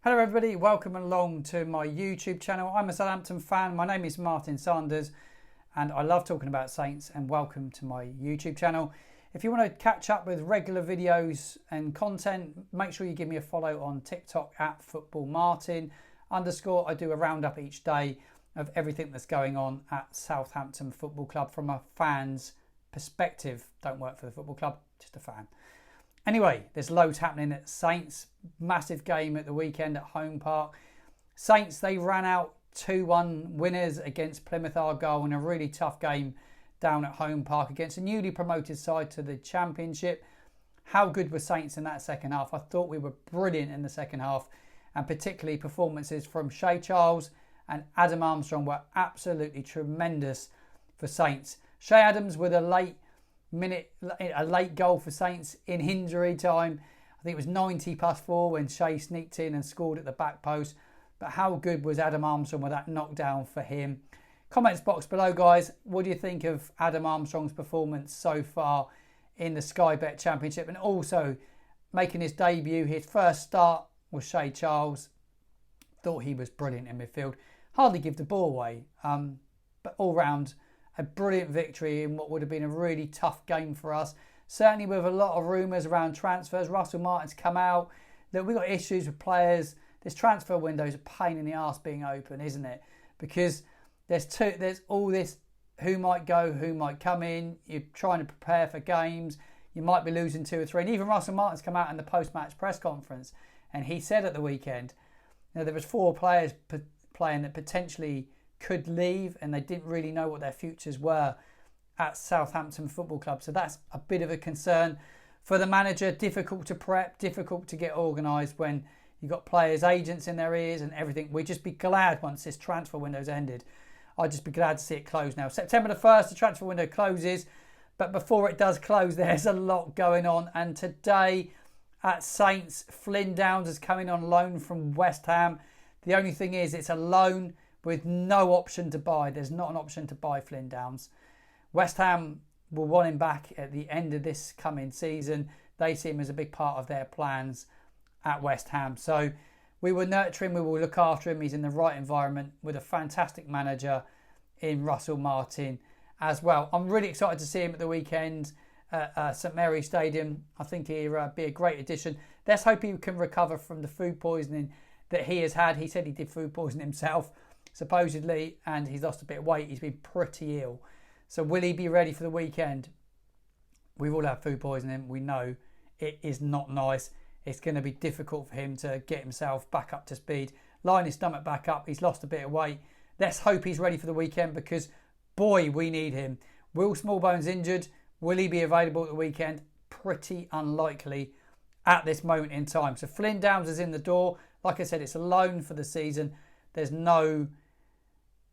Hello everybody, welcome along to my YouTube channel. I'm a Southampton fan, my name is Martins Southampton and I love talking about Saints, and welcome to my YouTube channel. If you want to catch up with regular videos and content, make sure you give me a follow on TikTok at @footballmartin_. I do a roundup each day of everything that's going on at Southampton Football Club from a fan's perspective. Don't work for the football club, just a fan. Anyway, there's loads happening at Saints. Massive game at the weekend at Home Park. Saints, they ran out 2-1 winners against Plymouth Argyle in a really tough game down at Home Park against a newly promoted side to the Championship. How good were Saints in that second half? I thought we were brilliant in the second half, and particularly performances from Shea Charles and Adam Armstrong were absolutely tremendous for Saints. Shea Adams with a late goal for Saints in injury time. I think it was 90+4 when Shea sneaked in and scored at the back post. But how good was Adam Armstrong with that knockdown for him? Comments box below, guys. What do you think of Adam Armstrong's performance so far in the Sky Bet Championship, and also making his debut? His first start was Shea Charles. Thought he was brilliant in midfield. Hardly give the ball away, but all round a brilliant victory in what would have been a really tough game for us. Certainly with a lot of rumours around transfers. Russell Martin's come out that we've got issues with players. This transfer window is a pain in the arse being open, isn't it? Because there's all this who might go, who might come in. You're trying to prepare for games. You might be losing 2 or 3. And even Russell Martin's come out in the post-match press conference, and he said at the weekend, there was 4 players playing that potentially could leave, and they didn't really know what their futures were at Southampton Football Club. So that's a bit of a concern for the manager. Difficult to prep, difficult to get organised when you've got players' agents in their ears and everything. We'd just be glad once this transfer window's ended. I'd just be glad to see it close now. September the 1st, the transfer window closes. But before it does close, there's a lot going on. And today at Saints, Flynn Downes is coming on loan from West Ham. The only thing is, it's a loan with no option to buy. There's not an option to buy Flynn Downes. West Ham will want him back at the end of this coming season. They see him as a big part of their plans at West Ham. So we will nurture him, we will look after him. He's in the right environment with a fantastic manager in Russell Martin as well. I'm really excited to see him at the weekend at St Mary's Stadium. I think he'll be a great addition. Let's hope he can recover from the food poisoning that he has had. He said he did food poison himself, supposedly, and he's lost a bit of weight. He's been pretty ill. So will he be ready for the weekend? We've all had food poisoning. We know it is not nice. It's going to be difficult for him to get himself back up to speed, line his stomach back up. He's lost a bit of weight. Let's hope he's ready for the weekend, because, boy, we need him. Will Smallbone's injured? Will he be available at the weekend? Pretty unlikely at this moment in time. So Flynn Downes is in the door. Like I said, it's a loan for the season. There's no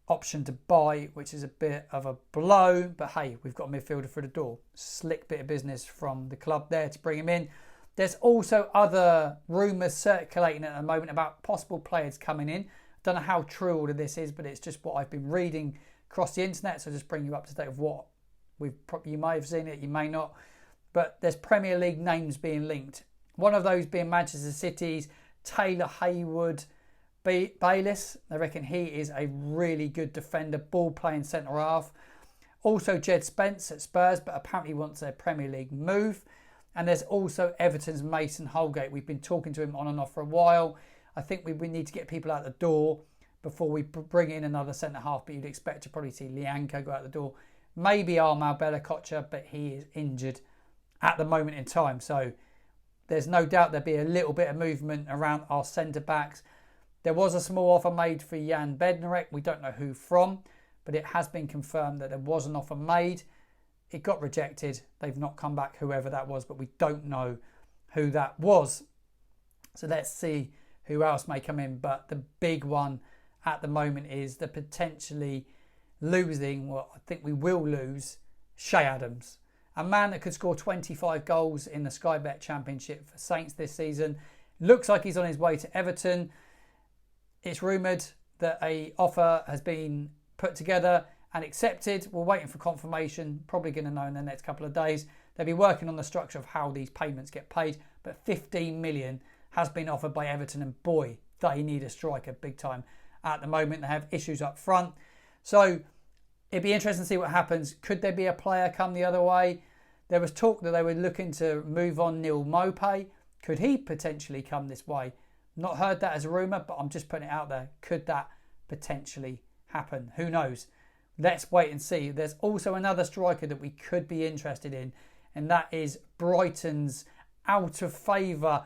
option to buy, which is a bit of a blow. But hey, we've got a midfielder for the door. Slick bit of business from the club there to bring him in. There's also other rumours circulating at the moment about possible players coming in. I don't know how true all of this is, but it's just what I've been reading across the internet. So just bring you up to date with what you may have seen it, you may not. But there's Premier League names being linked. One of those being Manchester City's Taylor Haywood Bayliss. I reckon he is a really good defender, ball-playing centre-half. Also Jed Spence at Spurs, but apparently wants a Premier League move. And there's also Everton's Mason Holgate. We've been talking to him on and off for a while. I think we need to get people out the door before we bring in another centre-half, but you'd expect to probably see Lianco go out the door. Maybe Armal Bella-Kotcher, but he is injured at the moment in time. So there's no doubt there'll be a little bit of movement around our centre-backs. There was a small offer made for Jan Bednarek. We don't know who from, but it has been confirmed that there was an offer made. It got rejected. They've not come back, whoever that was, but we don't know who that was. So let's see who else may come in. But the big one at the moment is the potentially losing, well, I think we will lose, Shea Adams. A man that could score 25 goals in the Sky Bet Championship for Saints this season. Looks like he's on his way to Everton. It's rumoured that an offer has been put together and accepted. We're waiting for confirmation, probably going to know in the next couple of days. They'll be working on the structure of how these payments get paid, but 15 million has been offered by Everton, and boy, they need a striker big time. At the moment, they have issues up front. So it'd be interesting to see what happens. Could there be a player come the other way? There was talk that they were looking to move on Neil Maupay. Could he potentially come this way? Not heard that as a rumour, but I'm just putting it out there. Could that potentially happen? Who knows? Let's wait and see. There's also another striker that we could be interested in, and that is Brighton's out of favour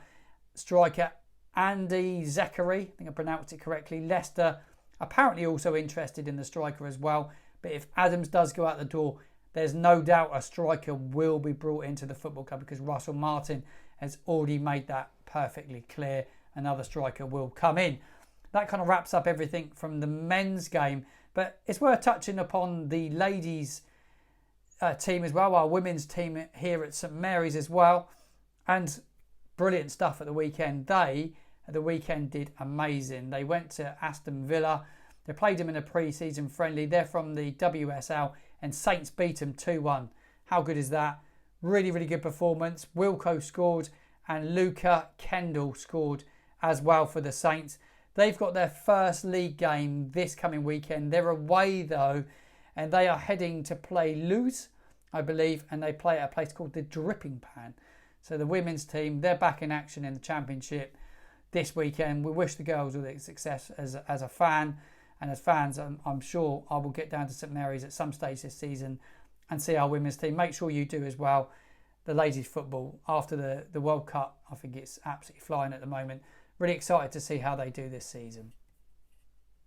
striker Andy Zachary. I think I pronounced it correctly. Leicester apparently also interested in the striker as well. But if Adams does go out the door, there's no doubt a striker will be brought into the football club because Russell Martin has already made that perfectly clear. Another striker will come in. That kind of wraps up everything from the men's game. But it's worth touching upon the ladies' team as well, our women's team here at St Mary's as well. And brilliant stuff at the weekend. They, at the weekend, did amazing. They went to Aston Villa. They played them in a pre-season friendly. They're from the WSL and Saints beat them 2-1. How good is that? Really, really good performance. Wilco scored and Luca Kendall scored as well for the Saints. They've got their first league game this coming weekend. They're away though, and they are heading to play Luz, I believe, and they play at a place called the Dripping Pan. So the women's team, they're back in action in the championship this weekend. We wish the girls all the success as a fan. And as fans, I'm sure I will get down to St Mary's at some stage this season and see our women's team. Make sure you do as well. The ladies' football, after the World Cup, I think it's absolutely flying at the moment. Really excited to see how they do this season.